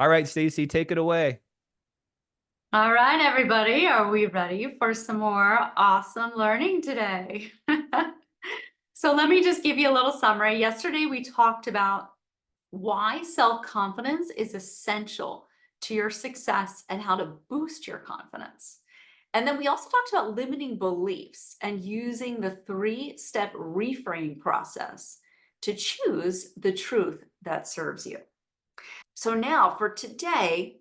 All right, Stacy, take it away. All right, everybody, are we ready for some more awesome learning today? So let me just give you a little summary. Yesterday, we talked about why self-confidence is essential to your success and how to boost your confidence. And then we also talked about limiting beliefs and using the three-step reframing process to choose the truth that serves you. So now for today,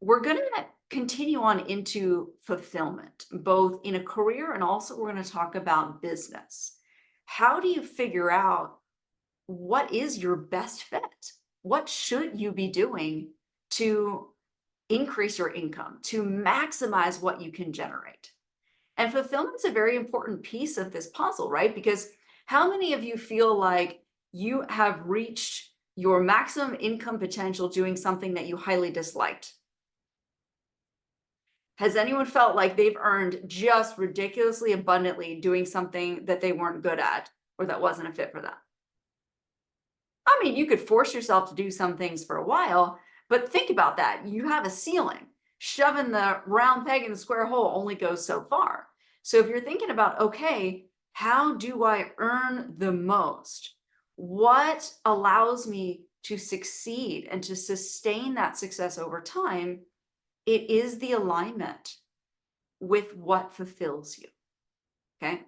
we're going to continue on into fulfillment, both in a career and also we're going to talk about business. How do you figure out what is your best fit? What should you be doing to increase your income, to maximize what you can generate? And fulfillment's a very important piece of this puzzle, right? Because how many of you feel like you have reached your maximum income potential doing something that you highly disliked? Has anyone felt like they've earned just ridiculously abundantly doing something that they weren't good at or that wasn't a fit for them? I mean, you could force yourself to do some things for a while, but think about that. You have a ceiling. Shoving the round peg in the square hole only goes so far. So if you're thinking about, okay, how do I earn the most? What allows me to succeed and to sustain that success over time? It is the alignment with what fulfills you. Okay.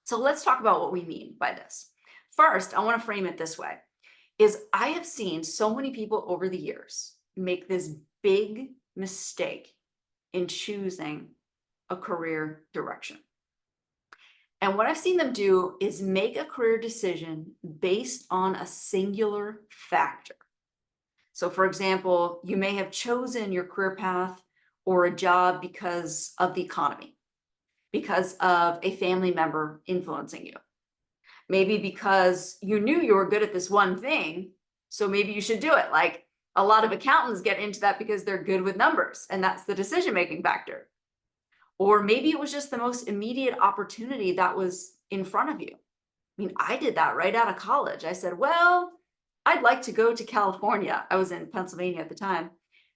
So let's talk about what we mean by this. First, I want to frame it this way is I have seen so many people over the years make this big mistake in choosing a career direction. And what I've seen them do is make a career decision based on a singular factor. So for example, you may have chosen your career path or a job because of the economy, because of a family member influencing you. Maybe because you knew you were good at this one thing, so maybe you should do it. Like a lot of accountants get into that because they're good with numbers, and that's the decision-making factor. Or maybe it was just the most immediate opportunity that was in front of you. I mean, I did that right out of college. I said, well, I'd like to go to California. I was in Pennsylvania at the time.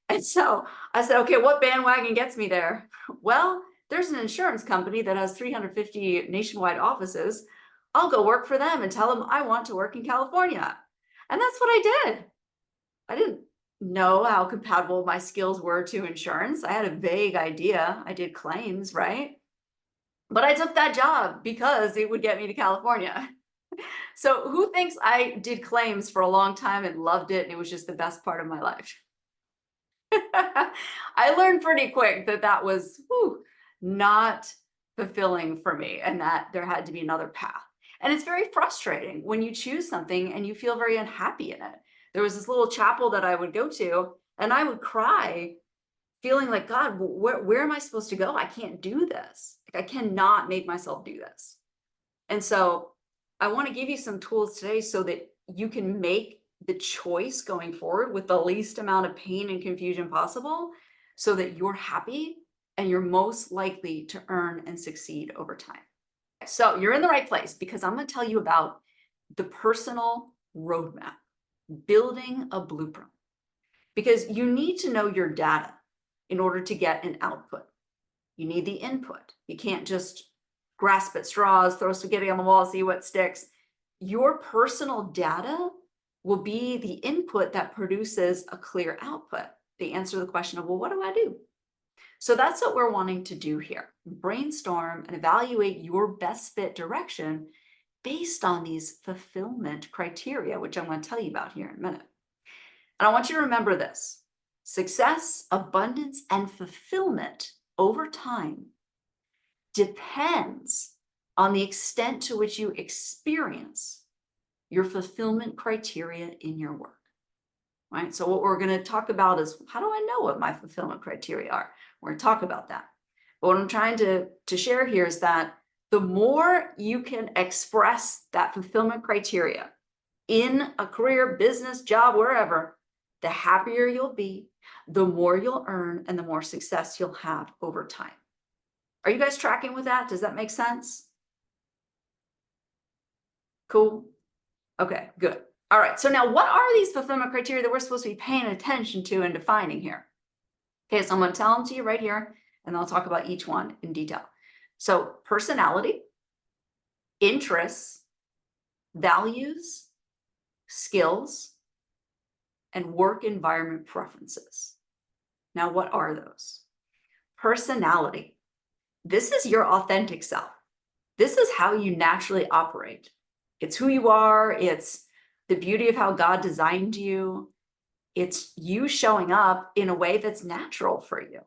And so I said, okay, what bandwagon gets me there? Well, there's an insurance company that has 350 nationwide offices. I'll go work for them and tell them I want to work in California. And that's what I did. I didn't know how compatible my skills were to insurance. I had a vague idea. I did claims, right? But I took that job because it would get me to California. So who thinks I did claims for a long time and loved it and it was just the best part of my life? I learned pretty quick that that was not fulfilling for me and that there had to be another path. And it's very frustrating when you choose something and you feel very unhappy in it. There was this little chapel that I would go to and I would cry feeling like, God, where am I supposed to go? I can't do this. Like, I cannot make myself do this. And so I want to give you some tools today so that you can make the choice going forward with the least amount of pain and confusion possible so that you're happy and you're most likely to earn and succeed over time. So you're in the right place because I'm going to tell you about the personal roadmap, building a blueprint, because you need to know your data in order to get an output. You need the input. You can't just grasp at straws, throw spaghetti on the wall, see what sticks. Your personal data will be the input that produces a clear output. The answer to the question of, well, what do I do? So that's what we're wanting to do here. Brainstorm and evaluate your best fit direction based on these fulfillment criteria, which I'm going to tell you about here in a minute. And I want you to remember this: success, abundance, and fulfillment over time depends on the extent to which you experience your fulfillment criteria in your work, right? So what we're going to talk about is, how do I know what my fulfillment criteria are? We're going to talk about that. But what I'm trying to share here is that the more you can express that fulfillment criteria in a career, business, job, wherever, the happier you'll be, the more you'll earn, and the more success you'll have over time. Are you guys tracking with that? Does that make sense? Cool. Okay, good. All right, so now what are these fulfillment criteria that we're supposed to be paying attention to and defining here? Okay, so I'm going to tell them to you right here, and I'll talk about each one in detail. So personality, interests, values, skills, and work environment preferences. Now, what are those? Personality. This is your authentic self. This is how you naturally operate. It's who you are. It's the beauty of how God designed you. It's you showing up in a way that's natural for you.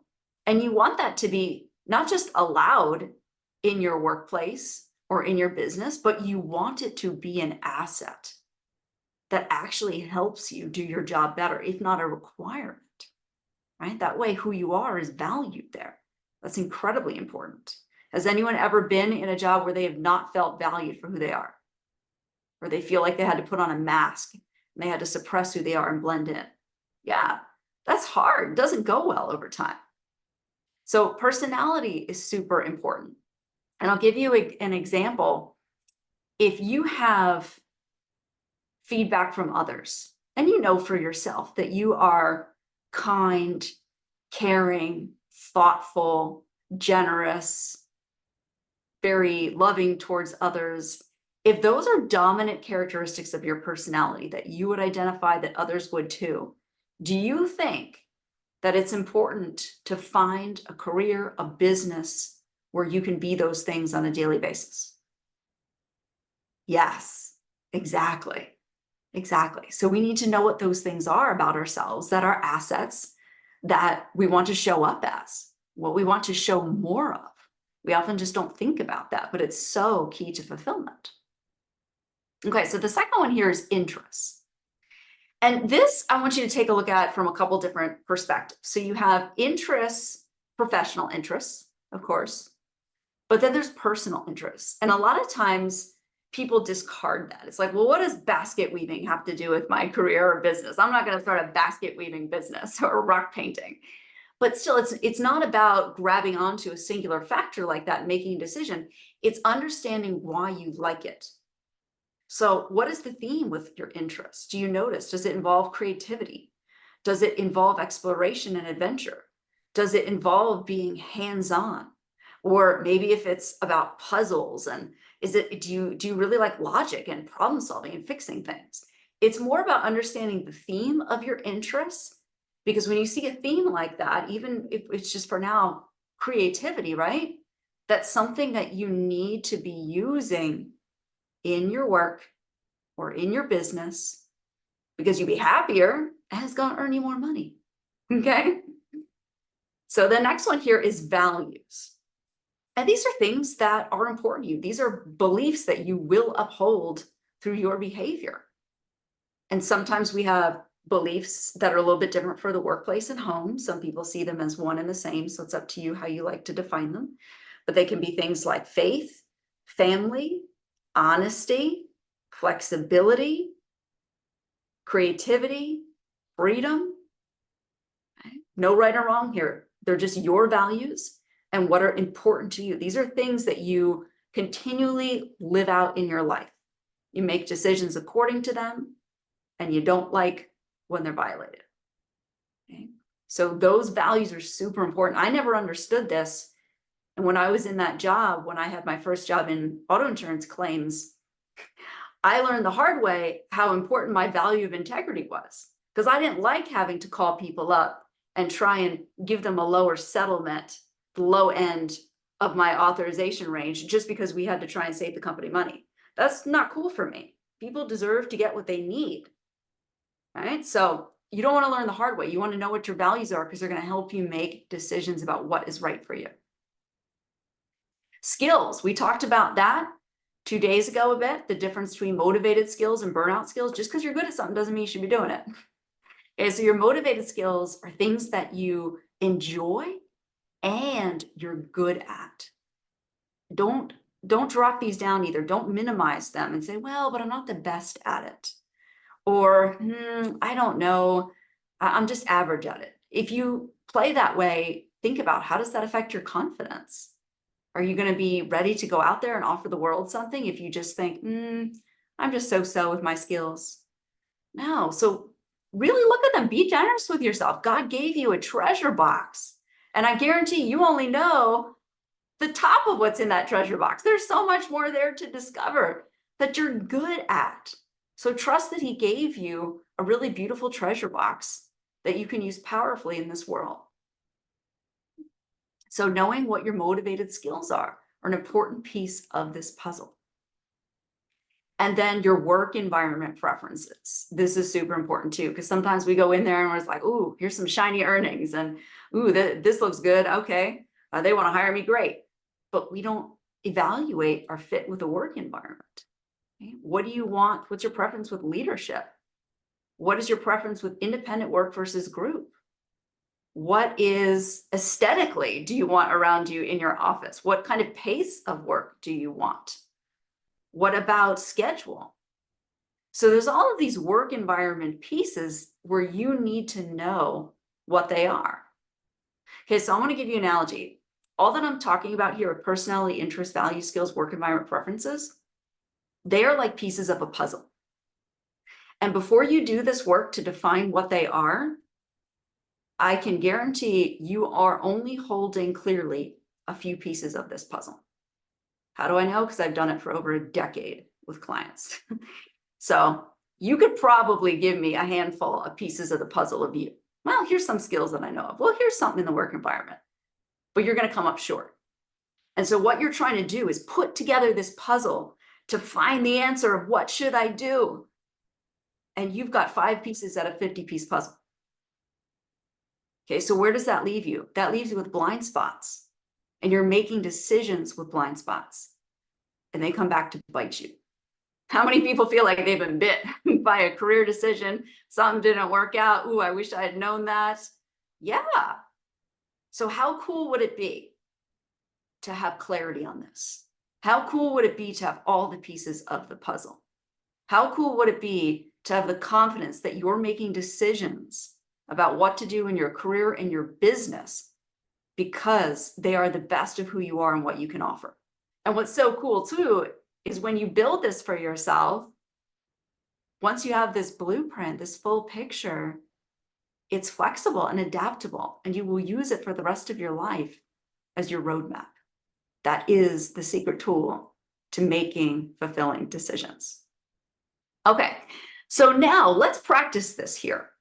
And you want that to be not just allowed in your workplace or in your business, but you want it to be an asset that actually helps you do your job better, if not a requirement, right? That way, who you are is valued there. That's incredibly important. Has anyone ever been in a job where they have not felt valued for who they are? Or they feel like they had to put on a mask and they had to suppress who they are and blend in? Yeah, that's hard. It doesn't go well over time. So personality is super important. And I'll give you an example. If you have feedback from others, and you know for yourself that you are kind, caring, thoughtful, generous, very loving towards others, if those are dominant characteristics of your personality that you would identify that others would too, do you think that it's important to find a career, a business where you can be those things on a daily basis? Yes, exactly. Exactly. So we need to know what those things are about ourselves that are assets that we want to show up as, what we want to show more of. We often just don't think about that, but it's so key to fulfillment. Okay, so the second one here is interests. And this I want you to take a look at from a couple different perspectives. So you have interests, professional interests, of course, but then there's personal interests. And a lot of times people discard that. It's like, well, what does basket weaving have to do with my career or business? I'm not going to start a basket weaving business or rock painting. But still, it's not about grabbing onto a singular factor like that and making a decision. It's understanding why you like it. So what is the theme with your interests? Do you notice? Does it involve creativity? Does it involve exploration and adventure? Does it involve being hands-on? Or maybe if it's about puzzles, and do you really like logic and problem solving and fixing things? It's more about understanding the theme of your interests, because when you see a theme like that, even if it's just for now creativity, right? That's something that you need to be using in your work or in your business, because you'll be happier and it's going to earn you more money. Okay. So the next one here is values. And these are things that are important to you. These are beliefs that you will uphold through your behavior. And sometimes we have beliefs that are a little bit different for the workplace and home. Some people see them as one and the same. So it's up to you how you like to define them. But they can be things like faith, family, honesty, flexibility, creativity, freedom. Okay? No right or wrong here. They're just your values and what are important to you. These are things that you continually live out in your life. You make decisions according to them, and you don't like when they're violated. Okay? So those values are super important. I never understood this. And when I was in that job, when I had my first job in auto insurance claims, I learned the hard way how important my value of integrity was, because I didn't like having to call people up and try and give them a lower settlement, the low end of my authorization range, just because we had to try and save the company money. That's not cool for me. People deserve to get what they need. Right? So you don't want to learn the hard way. You want to know what your values are, because they're going to help you make decisions about what is right for you. Skills. We talked about that 2 days ago a bit, the difference between motivated skills and burnout skills. Just because you're good at something doesn't mean you should be doing it. Okay, so your motivated skills are things that you enjoy and you're good at. Don't drop these down either. Don't minimize them and say, well, but I'm not the best at it. Or, I don't know, I'm just average at it. If you play that way, think about, how does that affect your confidence? Are you going to be ready to go out there and offer the world something if you just think, I'm just so-so with my skills? No. So really look at them. Be generous with yourself. God gave you a treasure box. And I guarantee you only know the top of what's in that treasure box. There's so much more there to discover that you're good at. So trust that he gave you a really beautiful treasure box that you can use powerfully in this world. So knowing what your motivated skills are an important piece of this puzzle. And then your work environment preferences. This is super important too, because sometimes we go in there and we're just like, ooh, here's some shiny earnings, and ooh, this looks good. Okay, they want to hire me, great. But we don't evaluate our fit with the work environment. Okay? What do you want? What's your preference with leadership? What is your preference with independent work versus group? What is aesthetically do you want around you in your office? What kind of pace of work do you want? What about schedule? So there's all of these work environment pieces where you need to know what they are. Okay, so I want to give you an analogy. All that I'm talking about here are personality, interests, values, skills, work environment preferences. They are like pieces of a puzzle. And before you do this work to define what they are, I can guarantee you are only holding clearly a few pieces of this puzzle. How do I know? Because I've done it for over a decade with clients. So you could probably give me a handful of pieces of the puzzle of you. Well, here's some skills that I know of. Well, here's something in the work environment, but you're going to come up short. And so what you're trying to do is put together this puzzle to find the answer of what should I do? And you've got 5 pieces out of 50-piece puzzle. Okay, so where does that leave you? That leaves you with blind spots. And you're making decisions with blind spots. And they come back to bite you. How many people feel like they've been bit by a career decision? Something didn't work out. Ooh, I wish I had known that. Yeah. So how cool would it be to have clarity on this? How cool would it be to have all the pieces of the puzzle? How cool would it be to have the confidence that you're making decisions about what to do in your career and your business because they are the best of who you are and what you can offer? And what's so cool too is when you build this for yourself, once you have this blueprint, this full picture, it's flexible and adaptable, and you will use it for the rest of your life as your roadmap. That is the secret tool to making fulfilling decisions. Okay, so now let's practice this here.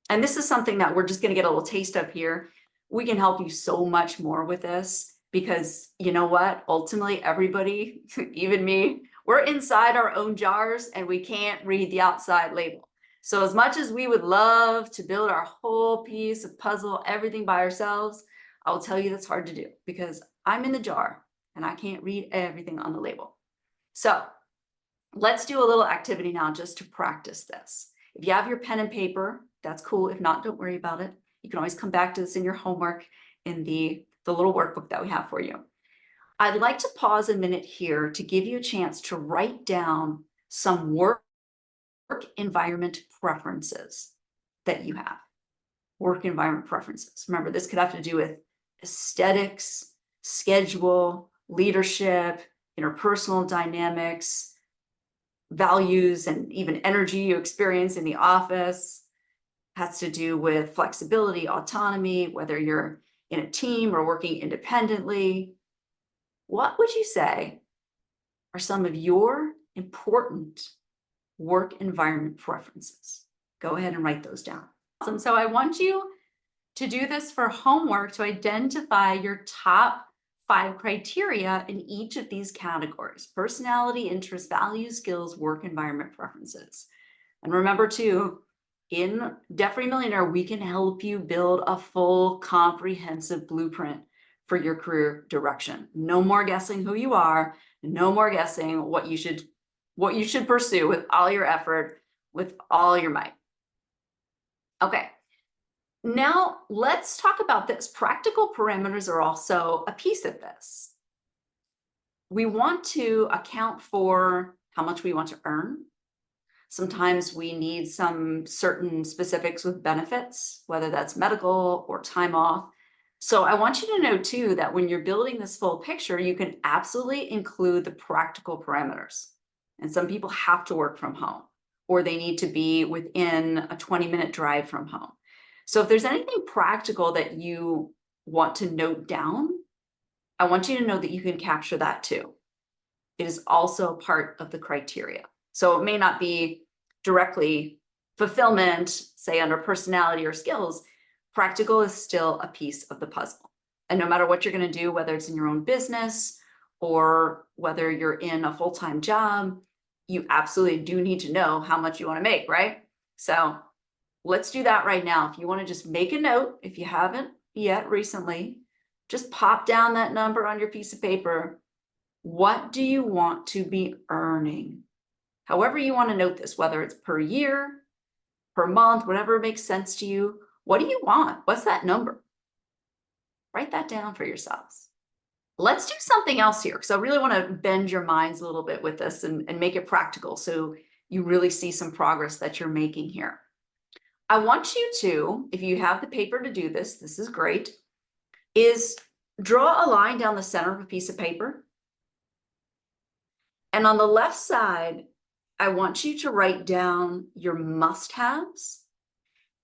And this is something that we're just going to get a little taste of here. We can help you so much more with this because you know what? Ultimately, everybody, even me, we're inside our own jars and we can't read the outside label. So as much as we would love to build our whole piece of puzzle, everything by ourselves, I will tell you that's hard to do because I'm in the jar and I can't read everything on the label. So let's do a little activity now just to practice this. If you have your pen and paper, that's cool. If not, don't worry about it. You can always come back to this in your homework in the little workbook that we have for you. I'd like to pause a minute here to give you a chance to write down some work environment preferences that you have. Work environment preferences. Remember, this could have to do with aesthetics, schedule, leadership, interpersonal dynamics, values, and even energy you experience in the office. Has to do with flexibility, autonomy, whether you're in a team or working independently. What would you say are some of your important work environment preferences? Go ahead and write those down. Awesome. So I want you to do this for homework to identify your top 5 criteria in each of these categories: personality, interests, values, skills, work environment preferences. And remember too, in Debt Free Millionaire, we can help you build a full comprehensive blueprint for your career direction. No more guessing who you are, no more guessing what you should pursue with all your effort, with all your might. Okay. Now let's talk about this. Practical parameters are also a piece of this. We want to account for how much we want to earn. Sometimes we need some certain specifics with benefits, whether that's medical or time off. So I want you to know too that when you're building this full picture, you can absolutely include the practical parameters. And some people have to work from home, or they need to be within a 20-minute drive from home. So if there's anything practical that you want to note down, I want you to know that you can capture that too. It is also part of the criteria. So it may not be directly fulfillment, say under personality or skills. Practical is still a piece of the puzzle. And no matter what you're going to do, whether it's in your own business or whether you're in a full-time job, you absolutely do need to know how much you want to make, right? So let's do that right now. If you want to just make a note, if you haven't yet recently, just pop down that number on your piece of paper. What do you want to be earning? However you want to note this, whether it's per year, per month, whatever makes sense to you. What do you want? What's that number? Write that down for yourselves. Let's do something else here, because I really want to bend your minds a little bit with this and make it practical so you really see some progress that you're making here. I want you to, if you have the paper to do this, this is great, is draw a line down the center of a piece of paper. And on the left side, I want you to write down your must-haves.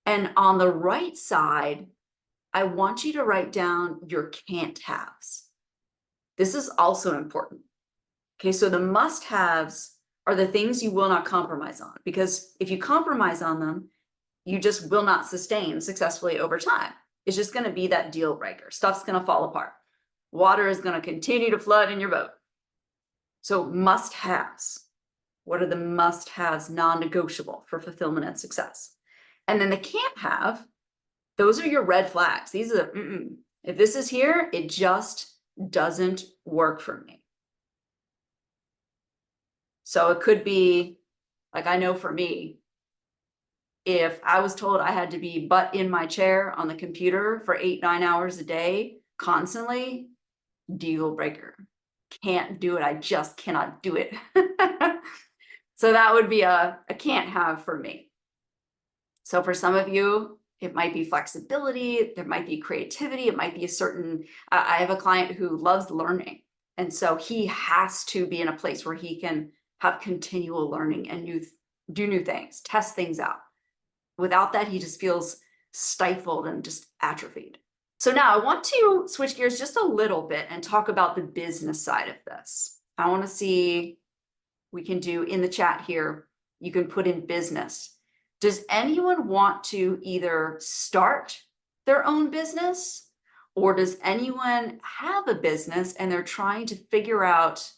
And on the right side, I want you to write down your can't-haves. This is also important. Okay, so the must-haves are the things you will not compromise on, because if you compromise on them, you just will not sustain successfully over time. It's just going to be that deal breaker. Stuff's going to fall apart. Water is going to continue to flood in your boat. So must-haves. What are the must-haves, non-negotiable for fulfillment and success? And then the can't-have, those are your red flags. These are the, if this is here, it just doesn't work for me. So it could be, like I know for me, if I was told I had to be butt in my chair on the computer for 8-9 hours a day, constantly, deal breaker. Can't do it. I just cannot do it. So that would be a can't have for me. So for some of you, it might be flexibility, there might be creativity, it might be a certain, I have a client who loves learning. And so he has to be in a place where he can have continual learning and do new things, test things out. Without that, he just feels stifled and just atrophied. So now I want to switch gears just a little bit and talk about the business side of this. I want to see, we can do in the chat here, you can put in business. Does anyone want to either start their own business, or does anyone have a business and they're trying to figure out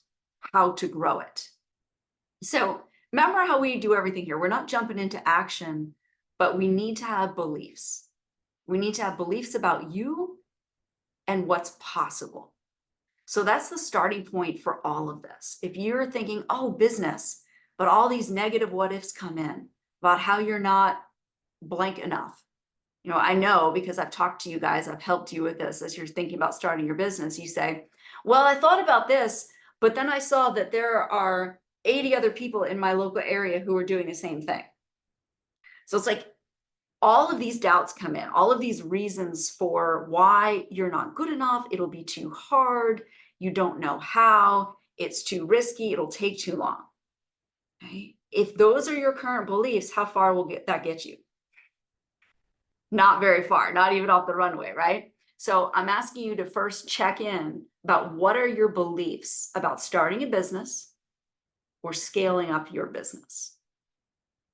how to grow it? So remember how we do everything here. We're not jumping into action, but we need to have beliefs. We need to have beliefs about you and what's possible. So that's the starting point for all of this. If you're thinking, oh, business, but all these negative what ifs come in about how you're not blank enough. You know, I know because I've talked to you guys, I've helped you with this as you're thinking about starting your business. You say, well, I thought about this, but then I saw that there are 80 other people in my local area who are doing the same thing. So it's like all of these doubts come in, all of these reasons for why you're not good enough. It'll be too hard. You don't know how. It's too risky. It'll take too long. Okay? If those are your current beliefs, how far will that get you? Not very far, not even off the runway, right? So I'm asking you to first check in about what are your beliefs about starting a business or scaling up your business.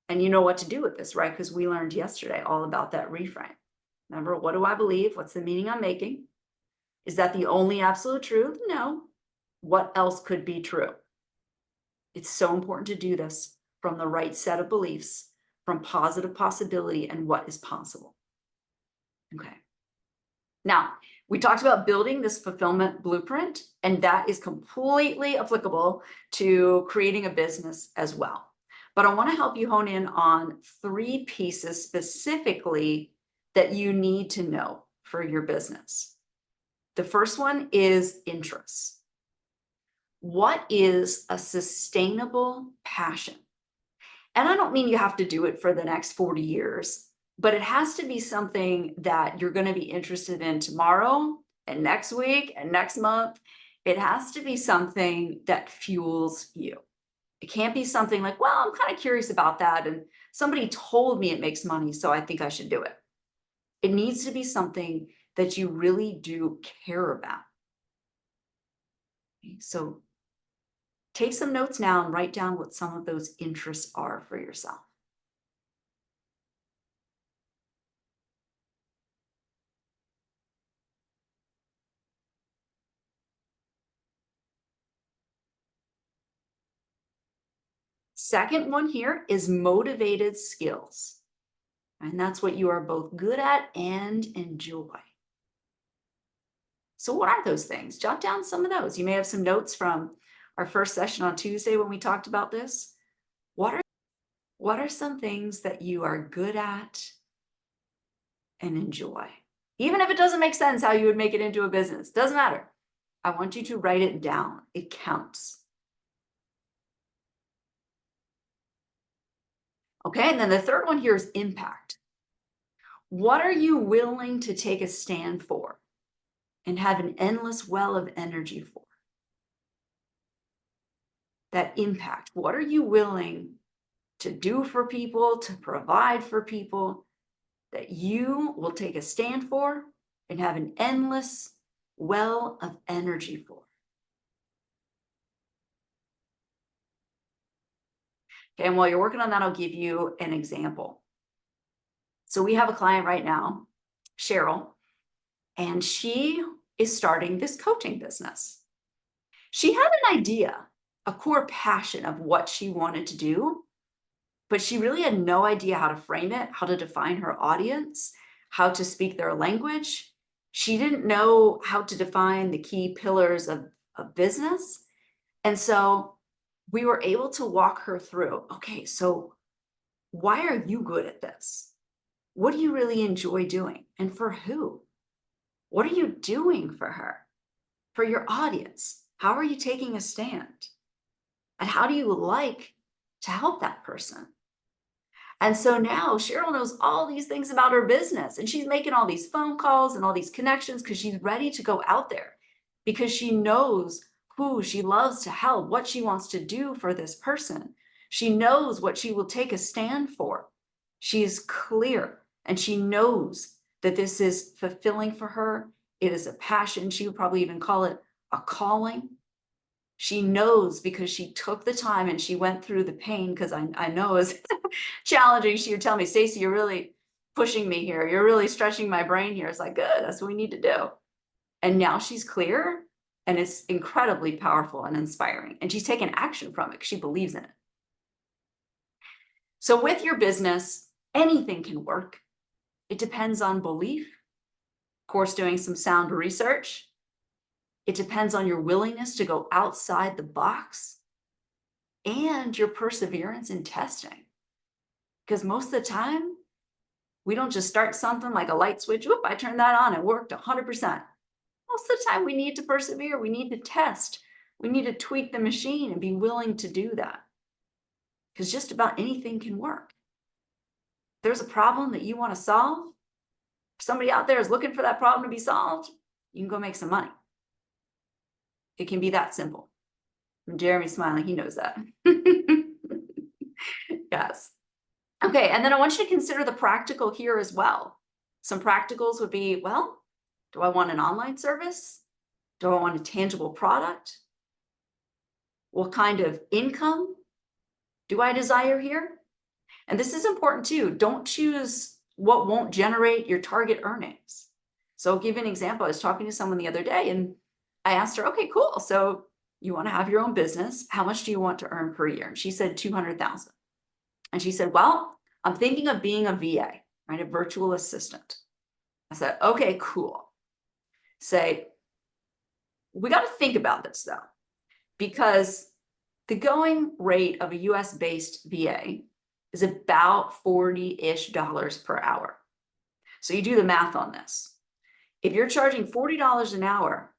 And you know what to do with this, right? Because we learned yesterday all about that reframe. Remember, what do I believe? What's the meaning I'm making? Is that the only absolute truth? No. What else could be true? It's so important to do this from the right set of beliefs, from positive possibility and what is possible. Okay. Now, we talked about building this fulfillment blueprint, and that is completely applicable to creating a business as well. But I want to help you hone in on 3 pieces specifically that you need to know for your business. The first one is interests. What is a sustainable passion? And I don't mean you have to do it for the next 40 years, but it has to be something that you're going to be interested in tomorrow and next week and next month. It has to be something that fuels you. It can't be something like, well, I'm kind of curious about that. And somebody told me it makes money, so I think I should do it. It needs to be something that you really do care about. Okay, so take some notes now and write down what some of those interests are for yourself. Second one here is motivated skills. And that's what you are both good at and enjoy. So what are those things? Jot down some of those. You may have some notes from our first session on Tuesday when we talked about this. What are some things that you are good at and enjoy? Even if it doesn't make sense how you would make it into a business, doesn't matter. I want you to write it down. It counts. Okay, and then the third one here is impact. What are you willing to take a stand for and have an endless well of energy for? That impact. What are you willing to do for people, to provide for people, that you will take a stand for and have an endless well of energy for? Okay, and while you're working on that, I'll give you an example. So we have a client right now, Cheryl, and she is starting this coaching business. She had an idea, a core passion of what she wanted to do, but she really had no idea how to frame it, how to define her audience, how to speak their language. She didn't know how to define the key pillars of business. And so we were able to walk her through, okay, so why are you good at this? What do you really enjoy doing? And for who? What are you doing for her? For your audience? How are you taking a stand? And how do you like to help that person? And so now Cheryl knows all these things about her business, and she's making all these phone calls and all these connections because she's ready to go out there, because she knows who she loves to help, what she wants to do for this person. She knows what she will take a stand for. She is clear, and she knows that this is fulfilling for her. It is a passion. She would probably even call it a calling. She knows because she took the time and she went through the pain, because I know it's challenging. She would tell me, Stacy, you're really pushing me here. You're really stretching my brain here. It's like, good, that's what we need to do. And now she's clear, and it's incredibly powerful and inspiring. And she's taken action from it because she believes in it. So with your business, anything can work. It depends on belief, of course, doing some sound research. It depends on your willingness to go outside the box and your perseverance in testing. Because most of the time, we don't just start something like a light switch. Whoop, I turned that on, it worked 100%. Most of the time, we need to persevere. We need to test. We need to tweak the machine and be willing to do that. Because just about anything can work. If there's a problem that you want to solve, if somebody out there is looking for that problem to be solved, you can go make some money. It can be that simple. And Jeremy's smiling, he knows that. Yes. Okay, and then I want you to consider the practical here as well. Some practicals would be, well, do I want an online service? Do I want a tangible product? What kind of income do I desire here? And this is important too. Don't choose what won't generate your target earnings. So I'll give you an example. I was talking to someone the other day and I asked her, okay, cool. So you want to have your own business. How much do you want to earn per year? And she said 200,000. And she said, well, I'm thinking of being a VA, right? A virtual assistant. I said, okay, cool. Say, we got to think about this though, because the going rate of a US-based VA is about $40-ish per hour. So you do the math on this. If you're charging $40 an hour,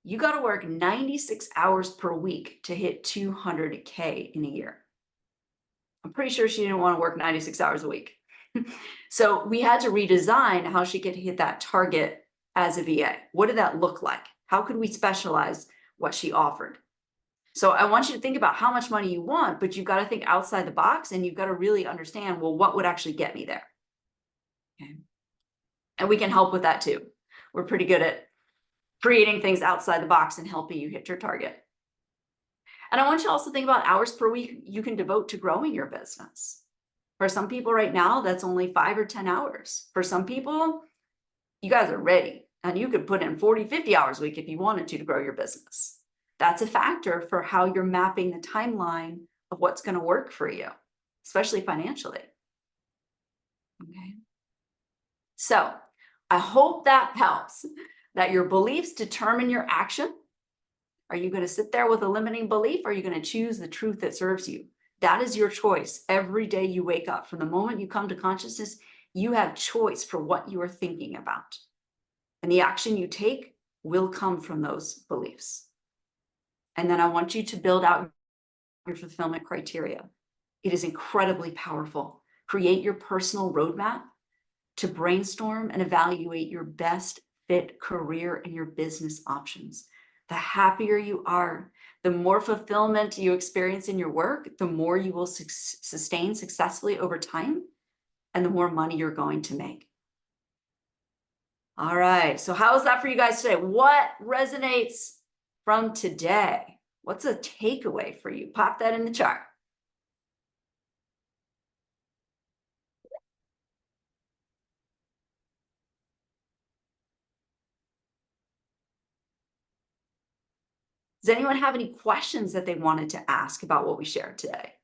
you got to work 96 hours per week to hit 200K in a year. I'm pretty sure she didn't want to work 96 hours a week. So we had to redesign how she could hit that target as a VA. What did that look like? How could we specialize what she offered? So I want you to think about how much money you want, but you've got to think outside the box, and you've got to really understand, well, what would actually get me there? Okay. And we can help with that too. We're pretty good at creating things outside the box and helping you hit your target. And I want you to also think about hours per week you can devote to growing your business. For some people right now, that's only 5 or 10 hours. For some people, you guys are ready and you could put in 40, 50 hours a week if you wanted to grow your business. That's a factor for how you're mapping the timeline of what's going to work for you, especially financially. Okay. So I hope that helps, that your beliefs determine your action. Are you going to sit there with a limiting belief, or are you going to choose the truth that serves you? That is your choice every day you wake up. From the moment you come to consciousness, you have choice for what you are thinking about. And the action you take will come from those beliefs. And then I want you to build out your fulfillment criteria. It is incredibly powerful. Create your personal roadmap to brainstorm and evaluate your best fit career and your business options. The happier you are, the more fulfillment you experience in your work, the more you will sustain successfully over time, and the more money you're going to make. All right, so how is that for you guys today? What resonates from today? What's a takeaway for you? Pop that in the chart. Does anyone have any questions that they wanted to ask about what we shared today?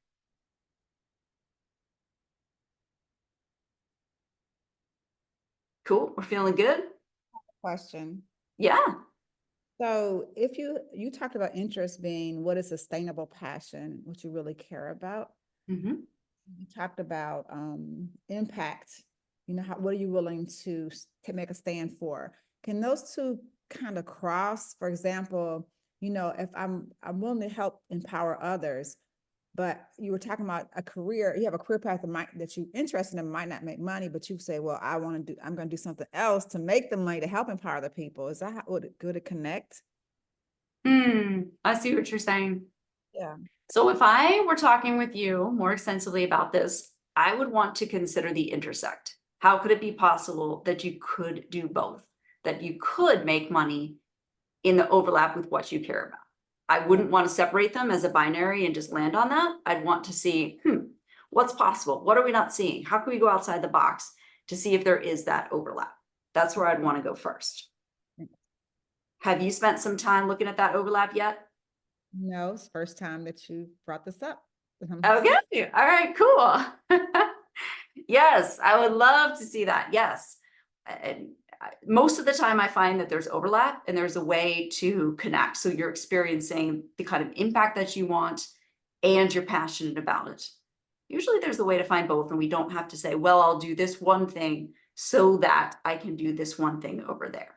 Cool, we're feeling good? Question. Yeah. So if you talked about interest being what is sustainable passion, what you really care about. Mm-hmm. You talked about impact, what are you willing to make a stand for? Can those two kind of cross? For example, if I'm willing to help empower others, but you were talking about a career, you have a career path that you're interested in, might not make money, but you say, well, I'm going to do something else to make the money to help empower the people. Is that would it connect? I see what you're saying. Yeah. So if I were talking with you more extensively about this, I would want to consider the intersect. How could it be possible that you could do both? That you could make money in the overlap with what you care about? I wouldn't want to separate them as a binary and just land on that. I'd want to see, what's possible? What are we not seeing? How can we go outside the box to see if there is that overlap? That's where I'd want to go first. Have you spent some time looking at that overlap yet? No, it's the first time that you brought this up. Okay. All right, cool. Yes, I would love to see that. Yes. And most of the time I find that there's overlap and there's a way to connect. So you're experiencing the kind of impact that you want and you're passionate about it. Usually there's a way to find both, and we don't have to say, well, I'll do this one thing so that I can do this one thing over there.